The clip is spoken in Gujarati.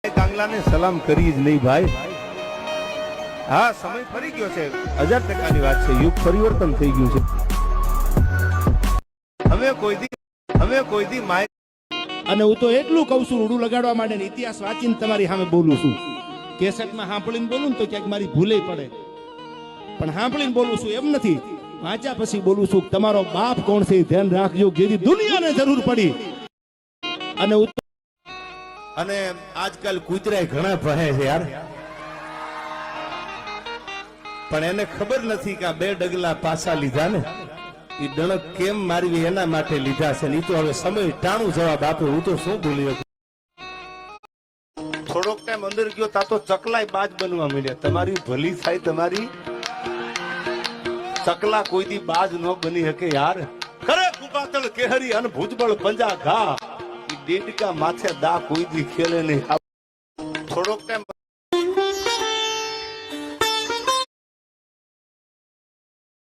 કાંગલાને સલામ કરી જ નહીં ભાઈ. હા, સમય ફરી ગયો છે, 1000% વાત છે. યુગ પરિવર્તન થઈ ગયું છે. હવે કોઈ દી માય. અને હું તો એટલું કહું છું, રૂડું લગાડવા માટે ઇતિહાસ વાંચીને તમારી સામે બોલું છું. કેસેટમાં સાંભળીને બોલું ને તો ક્યાંક મારી ભૂલે પડે, પણ સાંભળીને બોલું છું એમ નથી. વાંચ્યા પછી બોલું છું. તમારો બાપ કોણ છે ધ્યાન રાખજો, જેથી દુનિયાને જરૂર પડી. અને આજકાલ કૂતરાય ઘણા ભહે છે યાર, પણ એને ખબર નથી કે આ 2 ડગલા પાછા લીધા ને એ ડણક કેમ મારવી એના માટે લીધા છે. એ તો હવે સમય ટાણું જવાબ આપે. હું તો શું બોલી શકું. થોડોક ટાઈમ અંદર ગયો તા તો ચકલાય બાજ બનવા માંડ્યા. તમારી ભલી થાય, તમારી ચકલા કોઈ દી બાજ ન બની શકે યાર. ખરે કુપાતળ કેહરી અને ભુજબળ પંજા ઘા, ઈ ડેડકા માથે દા કોઈ દી ખેલે નહીં. થોડોક ટાઈમ